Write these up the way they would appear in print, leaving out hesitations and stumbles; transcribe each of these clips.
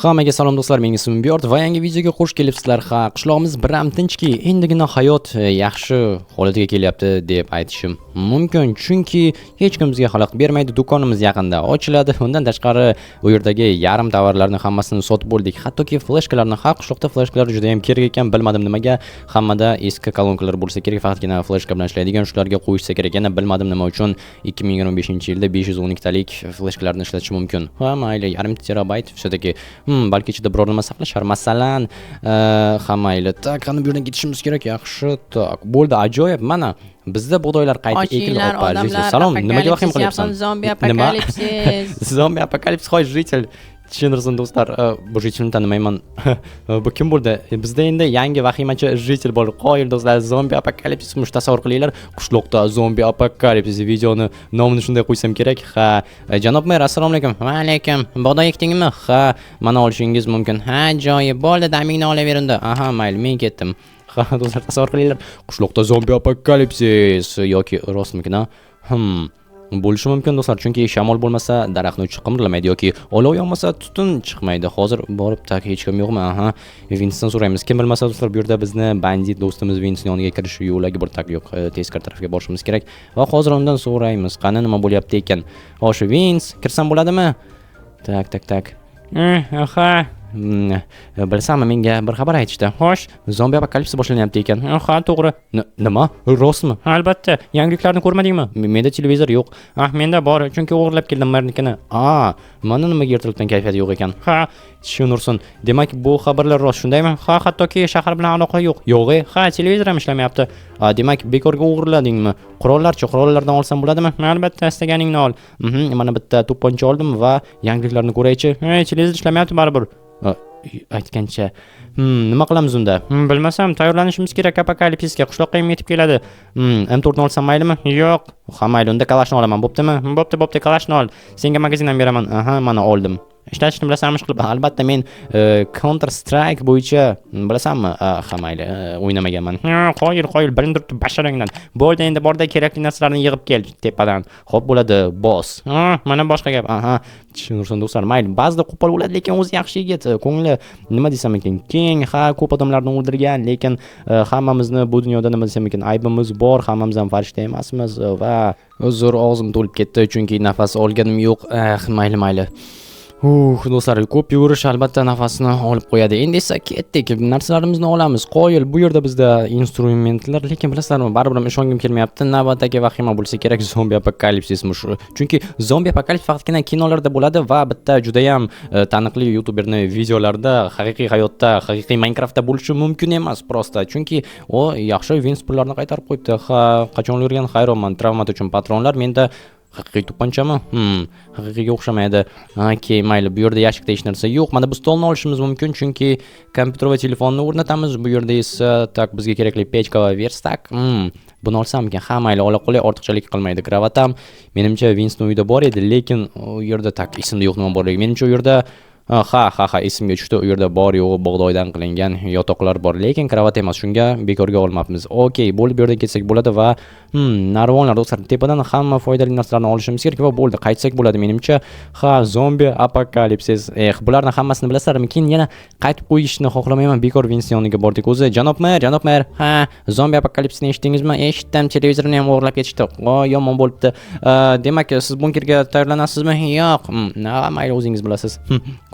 Hammaga salom do'stlar, men ismim Biyort va yangi videoga xush kelibsizlar. Qishlog'imiz biram tinchki, endigina hayot yaxshi holatiga kelyapti deb aytishim mumkin, chunki hech kim bizga xalaqit bermaydi. Do'konimiz yaqinda ochiladi. Undan tashqari u yerdagi yarim tovarlarni hammasini sotib bo'ldik. Hattoki fleshkalarni, qishloqda fleshkalar juda ham kerak ekan, bilmadim nimaga. Hammada eski kolonkalar bo'lsa kerak, faqatgina fleshka bilan ishlaydigan, shularga qo'yishsa kerak. Yana bilmadim nima uchun 2025-yilda 512 talik fleshkalarni ishlatish mumkin. Ha, mayli, yarim terabayt все-таки balki ichida biror nima saqlashar. Masalan, mayli. Tak, qani bu yerdan ketishimiz kerak. Yaxshi, tak. Bo'ldi, ajoyib. Mana bizda bug'doylar qayta ekilib, salom, nimaga vahim qilyapsan? Zombi apokalipsis. Zombi apokalipsis, hoy, житель. Tushunirsiz do'stlar, bu jitilni tanimayman. Bu kim bo'ldi? Bizda endi yangi vahimachi jitil bor. Qoyil do'stlar, zombi apokalipsis tasavvur qilinglar. Qishloqda zombi apokalipsis videoni nomini shunday qo'ysam kerak. Ha, janob mer, assalomu alaykum. Va alaykum. Bug'doy ekdingmi? Ha, mana olishingiz mumkin. Ha, joyi bo'ldi, damingni olaveringda. Aha, mayli, men ketdim. Ha, do'stlar, tasavvur qilinglar. Qishloqda zombi apokalipsis yoki rostmikin? Bo'lishi mumkin do'stlar, chunki shamol bo'lmasa daraxtni uchi qimirlamaydi yoki olov yonmasa tutun chiqmaydi. Hozir borib tak hech kim yo'qmi? Aha, Vinsdan so'raymiz. Kim bilmasa do'stlar, bu yerda bizni bandit do'stimiz Vinsning yoniga kirish yo'lagi bir tak yo'q. Teskari tarafga borishimiz kerak va hozir undan so'raymiz. Qani nima bo'lyapti ekan? O'sha Vins, kirsam bo'ladimi? Tak. Aha. Bilsam, menga bir xabar aytishdi. Xo'sh, zombi apokalipsis boshlanyapti ekan. Ha, to'g'ri. Nima? Rostmi? Albatta. Yangiliklarni ko'rmadingmi? Menda televizor yo'q. Menda bor, chunki o'g'irlab keldim mernikini. Mana nimaga ertalabdan kayfiyat yo'q ekan. Ha, tushunursin. Demak, bu xabarlar rost, shundaymi? Ha, hattoki shahar bilan aloqa yo'q. Yo'q, ha, televizor ham ishlamayapti. Demak, bekorga o'g'irladingmi? Qurollardan olsam bo'ladimi? Albatta, istaganingni ol. Mana bitta to'pponcha oldim va yangiliklarni ko'raychi. Televizor ishlamayapti baribir. Aytgancha, nima qilamiz unda? Bilmasam, tayyorlanishimiz kerak apokalipsisga. Qishloqqa ham yetib keladi. M4 ni olsam maylimi? Yo'q. Ha, mayli, unda kalashni olaman, bo'ptimi? Bo'pti, kalashni ol. Senga magazindan beraman. Aha, mana oldim. Ishlatishni bilasanmi qilib? Albatta, men Counter Strike bo'yicha bilasanmi? Ha, mayli, o'ynamaganman. Qoyil, birinchi turibdi basharangdan. Bo'ldi, endi borda kerakli narsalarni yig'ib kel tepadan. Xo'p, bo'ladi, boss. Mana boshqa gap. Aha, tushunursan do'stlar, mayli. Ba'zida qo'pol bo'ladi, lekin o'zi yaxshi yigit. Ko'ngli nima desam ekan? Keng, ko'p odamlarni o'ldirgan, lekin hammamizni bu dunyoda nima desam ekan, aybimiz bor, hammamiz ham farishta emasmiz va uzr, og'zim to'lib ketdi chunki nafas olganim yo'q. Mayli. Do'stlar, ko'p yugurish albatta nafasni olib qo'yadi. Endi esa ketdik, narsalarimizni olamiz. Qoyil, bu yerda bizda instrumentlar, lekin bilasizlarmi, baribir ishongim kelmayapti. Navbatdagi vahima bo'lsa kerak zombi apokalipsismi shu. Chunki zombi apokalipsis faqatgina kinolarda bo'ladi va bitta juda ham taniqli youtuberni videolarida haqiqiy hayotda, haqiqiy Minecraftda bo'lishi mumkin emas prosta. Chunki u yaxshi Vins pullarni qaytarib qo'yibdi. Ha, qachon o'lgan hayronman. Travmat uchun patronlar menda haqiqiy to'pponchami? Haqiqiyga o'xshamaydi. Okey, mayli, bu yerda yashikda hech narsa yo'q. Mana bu stolni olishimiz mumkin, chunki kompyuter va telefonni o'rnatamiz. Bu yerda esa tak bizga kerakli pechka va verstak. Buni olsammikan? Ha, mayli, ola qolay, ortiqchalik qilmaydi. Kravatam menimcha Vinsning uyida bor edi, lekin u yerda tak esimda yo'q nima borligi. Menimcha u yerda esimga tushdi. U yerda bor yo'g'i bug'doydan qilingan yotoqlar bor, lekin kravat emas. Shunga bekorga olmabmiz. Okey, bo'ldi, bu yerdan ketsak bo'ladi va narvonlar do'stlar, tepadan hamma foydali narsalarni olishimiz kerak va bo'ldi, qaytsak bo'ladi menimcha. Zombi apokalipsis. Bularning hammasini bilasizlarmi? Keyin yana qaytib qo'yishni xohlamayman. Bekor Vins yoniga bordik. O'zi, janob mer. Ha, zombi apokalipsisni eshitdingizmi? Eshitdim, televizorni ham o'g'irlab ketishdi. Yomon bo'libdi. Demak, siz bunkerga tayyorlanasizmi? Yo'q. Mayli, o'zingiz bilasiz.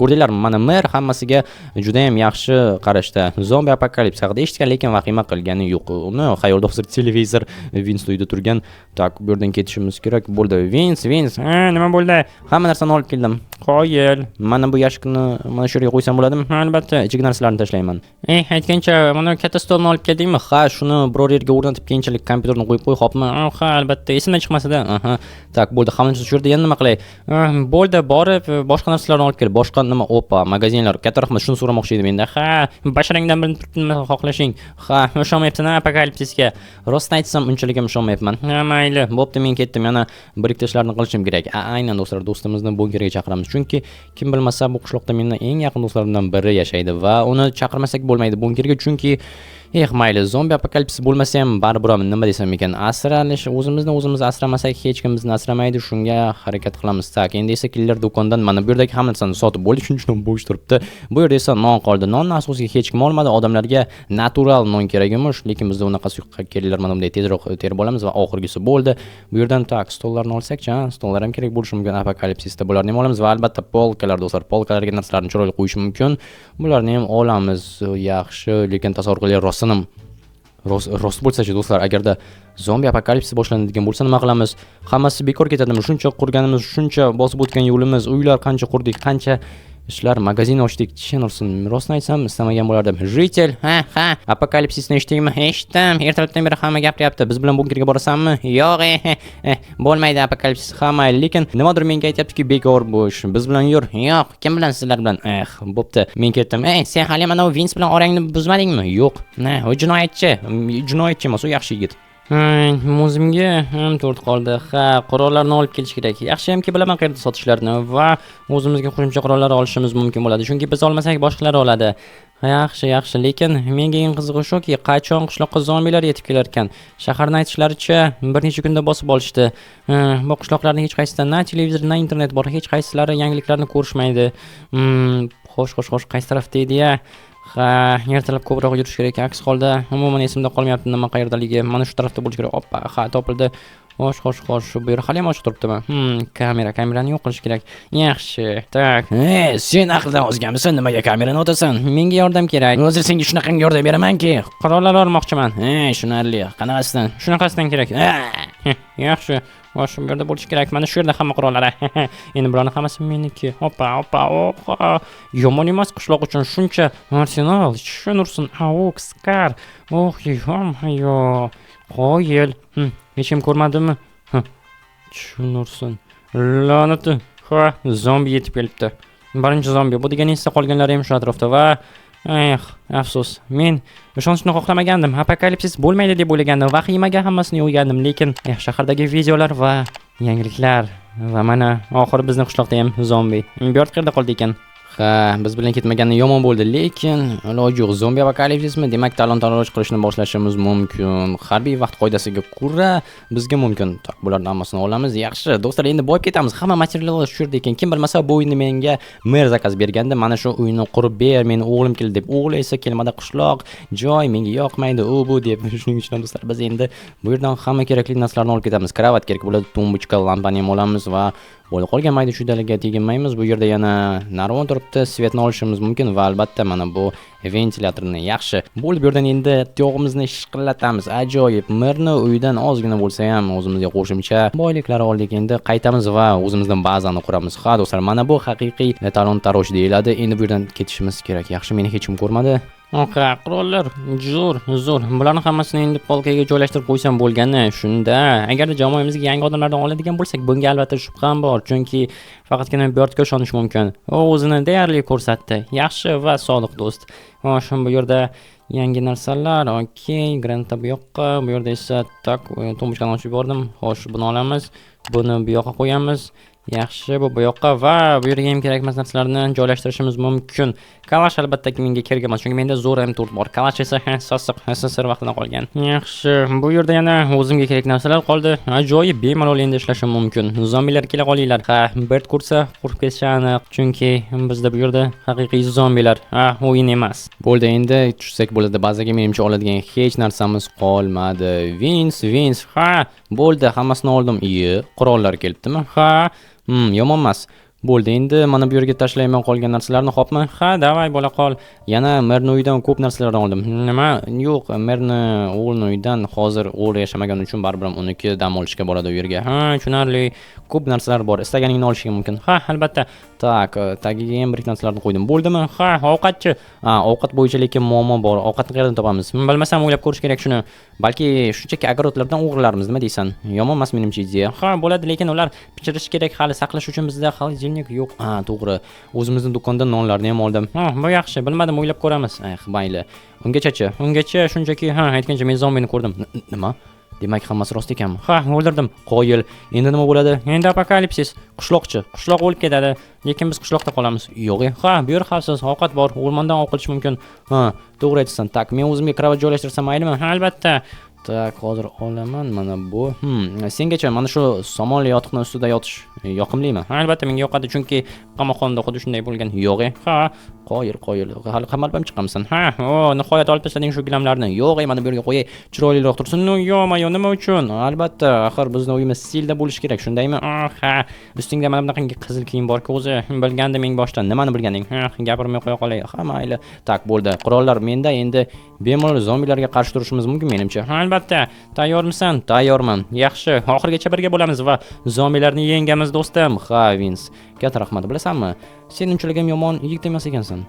Ko'rdinglarmi? Mana mer hammasiga juda ham yaxshi qarashda. Zombi apokalipsis haqida eshitgan, lekin vahima qilgani yo'q. Uni xayolda hozir televizor Vins uyda turgan. Tak, bu yerdan ketishimiz kerak. Bo'ldi, Vins. Nima bo'ldi? Hamma narsani olib keldim. Qoyil. Mana bu yashikni mana shu yerga qo'ysam bo'ladimi? Albatta, ichki narsalarni tashlayman. Aytgancha, mana katta stolni olib keldingmi? Ha, shuni biror yerga o'rnatib keyinchalik kompyuterni qo'yib qo'y, xo'pmi? Ha, albatta, esimdan chiqmasada. Tak, bo'ldi. Hammasi shu yerda yana nima qilay? Bo'ldi, borib boshqa narsalarni olib kel. Boshqa nima? Opa, magazinlar. Katta rahmat, shuni so'ramoqchi edim endi. Ha, basharangdan birinib turibdimi xohlashing? Ha, o'shamayapti-na apokalipsisga. Rost aytsam, unchalik ham ishonmayapman. Mayli, bo'pti, men ketdim. Yana bir ikkita ishlarni qilishim kerak. Aynan do'stlar, do'stimizni bunkerga chaqiramiz. chunki kim bilmasa bu qishloqda mendan eng yaqin do'stlarimdan biri yashaydi va uni chaqirmasak bo'lmaydi bunkerga, chunki mayli, zombi apokalipsis bo'lmasa ham baribir nima desam ekan, asralish, o'zimiz asramasak hech kim bizni asramaydi, shunga harakat qilamiz. Tak, endi esa killer do'kondan mana bu yerdagi hamma narsani sotib bo'ldi, shuning uchun bo'sh turibdi. Bu yerda esa non qoldi. Nonni asosiga hech kim olmadi, odamlarga natural non kerak emish, lekin bizda unaqa kelinglar mana bunday tezroq terib olamiz va oxirgisi bo'ldi. Bu yerdan tak, stollarni olsak-chi, stollar ham kerak bo'lishi mumkin apokalipsisda. Bularni ham olamiz va albatta polkalar do'stlar, polkalarga narsalarni chiroyli qo'yish mumkin. Bularni ham olamiz. Yaxshi, lekin tasavvur qiling, rost bo'lsa-chi do'stlar, agarda zombi apokalipsis boshlanadigan bo'lsa nima qilamiz? Hammasi bekor ketadimi? Shuncha qurganimiz, shuncha bosib o'tgan yo'limiz, uylar qancha qurdik, qancha ishlar, magazin ochdik, chin ursin. Rostni aytsam, istamagan bo'lardim. Jitel, ha, apokalipsisni eshitdingmi? Eshitdim. Ertalabdan beri hamma gapiryapti. Biz bilan bunkerga borasanmi? Yo'q, bo'lmaydi apokalipsis hamma, lekin nimadir menga aytayaptiki, bekor bo'sh. Biz bilan yur. Yo'q, kim bilan, sizlar bilan? Bo'pti. Men ketdim. Sen hali mana u Vince bilan orangni buzmadingmi? Yo'q. U jinoyatchi emas, u yaxshi yigit. O'zimga ham to'rt qoldi. Qurollarni olib kelish kerak. Yaxshi hamki bilaman qayerda sotishlarini va o'zimizga qo'shimcha qurollar olishimiz mumkin bo'ladi. Chunki biz olmasak boshqalar oladi. Yaxshi, lekin menga eng qizig'i shuki, qachon qishloqqa zombilar yetib kelar ekan. Shaharni aytishlaricha bir necha kunda bosib olishdi. Bu qishloqlarning hech qaysida na televizor, na internet bor, hech qaysilari yangiliklarni ko'rishmaydi. Xo'sh, qaysi tarafda edi-ya? Ertalab ko'proq yurish kerak. Aks holda umuman esimda qolmayapti nima qayerdaligi. Mana shu tarafda bo'lish kerak. Topildi. Xo'sh, bu yer hali ham ochiq turibdimi? Kamerani yo'q qilish kerak. Yaxshi. Tak. Sen aqldan ozganmisan? Nimaga kamerani otasan? Menga yordam kerak. Hozir senga shunaqangi yordam beraman-ki. Qurollar olmoqchiman. Shunarli. Shunaqasidan kerak. Yaxshi. Shu yerda bo'lish kerak. Mana shu yerda hamma qurollari. Endi bularning hammasi meniki. Yomon emas qishloq uchun shuncha arsenal. Tushunursin. Avok, Scar. Yom-hayo. Qo'yil. Hech kim ko'rmadimi? Tushunursin. La'nati. Zombi yetib kelibdi. Birinchi zombi. Bu degani esa qolganlari ham shu atrofda va afsus. Men ishonishni xohlamagandim. Apokalipsis bo'lmaydi deb o'ylagandim. Vahimaga hammasini yo'ygandim, lekin shahardagi videolar va yangiliklar va mana oxiri bizning qishloqda ham zombi. Bu yerda qoldi ekan. Biz bilan ketmagani yomon bo'ldi, lekin iloji yo'q. Zombi apokalipsismi? Demak, talon-taroj qilishni boshlashimiz mumkin. Harbiy vaqt qoidasiga ko'ra bizga mumkin. Bularning hammasini olamiz. Yaxshi, do'stlar, endi boyib ketamiz. Hamma materiallar shu yerda ekan. Kim bilmasa, bu uyni menga mer zakaz berganda, mana shu uyni qurib ber, meni o'g'lim keldi deb. O'g'li esa kelmadi, qishloq, joy menga yoqmaydi, bu deb. Shuning uchun do'stlar, biz endi bu yerdan hamma kerakli narsalarni olib ketamiz. Kravat kerak bo'ladi, tumbuchka, lampani ham olamiz va bo'lib qolgan mayda chudalarga teginmaymiz. Bu yerda yana narvon turibdi, svetni olishimiz mumkin va albatta mana bu ventilyatorni. Yaxshi. Bo'lib bu yerdan endi yog'imizni ishqillatamiz. Ajoyib. Mirni uydan ozgina bo'lsa ham o'zimizga qo'shimcha boyliklar oldik. Endi qaytamiz va o'zimizdan bazani quramiz. Do'stlar, mana bu haqiqiy talon-taroj deyiladi. Endi bu yerdan ketishimiz kerak. Yaxshi, meni hech kim ko'rmadi. Qurollar zo'r. Bularni hammasini endi polkaga joylashtirib qo'ysam bo'lgani. Shunda, agarda jamoamizga yangi odamlardan oladigan bo'lsak, bunga albatta shubham bor, chunki faqatgina Birdga ishonish mumkin. U o'zini deyarli ko'rsatdi. Yaxshi va sodiq do'st. Bu yerda yangi narsalar. Okey, granata bu yoqqa, bu yerda esa tumbuchkani ochib yubordim. Xo'sh, buni olamiz. Buni bu yoqqa qo'yamiz. Yaxshi, bu yoqqa va bu yerga ham kerakmas narsalarni joylashtirishimiz mumkin. Kalash albatta menga kerak emas, chunki menda zo'r M4 bor. Kalash esa sassiq SSR vaqtidan qolgan. Yaxshi, bu yerda yana o'zimga kerak narsalar qoldi. Ajoyib, bemalol endi ishlashim mumkin. Zombilar kela qolinglar. Bird ko'rsa qurib ketishi aniq, chunki bizda bu yerda haqiqiy zombilar. O'yin emas. Bo'ldi, endi tushsak bo'ladi. Bazaga menimcha oladigan hech narsamiz qolmadi. Vince. Bo'ldi, hammasini oldim. Qurollar kelibdimi? Yomon emas. Bo'ldi, endi mana bu yerga tashlayman qolgan narsalarni, xo'pmi? Davay, bo'la qol. Yana Merni uyidan ko'p narsalarni oldim. Nima? Yo'q, Merni o'g'lini uyidan hozir o'g'li yashamagani uchun baribir uniki dam olishga boradi u yerga. Tushunarli. Ko'p narsalar bor. Istaganingni olishing mumkin. Albatta. Tagiga ham bir narsalarni qo'ydim. Bo'ldimi? Ovqatchi. Ovqat bo'yicha lekin muammo bor. Ovqatni qayerdan topamiz? Bilmasam, o'ylab ko'rish kerak shuni. Balki shunchaki огородlardan o'g'irlarmiz, nima deysan? Yomon emas menimcha ideya. Bo'ladi, lekin ular pichirish kerak, hali saqlash uchun bizda xolodilnik yo'q. To'g'ri. O'zimizning do'kondan nonlarni ham oldim. Bu yaxshi. Bilmadim, o'ylab ko'ramiz. Mayli. Ungacha shunchaki aytgancha men zombini ko'rdim. Nima? Demak, hammasi rost ekanmi? Ha, o'ldirdim. Qoyil. Endi nima bo'ladi? Endi apokalipsis. Qishloq o'lib ketadi. Lekin biz qishloqda qolamiz. Yo'q. Ha, bu yer xavfsiz. Ovqat bor. O'rmondan ov qilish mumkin. Ha, to'g'ri aytsan. Tak, men o'zimga krovat joylashtirsam maylimi? Albatta. Tak, hozir olaman mana bu. Sengacha mana shu somonli yotiqning ustida yotish yoqimlimi? Albatta menga yoqadi, chunki qamoqxonada xuddi shunday bo'lgan. Yo'q. Ha, qoyil. Hali qamalib ham chiqamsan. Ha, nihoyat olib tashlading shu gilamlarni. Yo'q, mana bu yerga qo'yay. Chiroyliroq tursin. Yo'q, nima uchun? Albatta, axir bizning uyimiz stilda bo'lishi kerak, shundaymi? Ha, ustingda mana bunaqa qizil kiyim bor-ku o'zi. Bilgandim men boshdan. Nimani bilganding? Ha, gapirmay qo'ya qolay. Ha, mayli. Tak, bo'ldi. Qurollar menda, endi bemalol zombilarga qarshi turishimiz mumkin menimcha. Albatta. Tayyormisan? Tayyorman. Yaxshi. Oxirgacha birga bo'lamiz va zombilarni yengamiz do'stim. Ha, Vins. Katta rahmat, bilasanmi? Sen unchalik ham yomon yigit emas ekansan.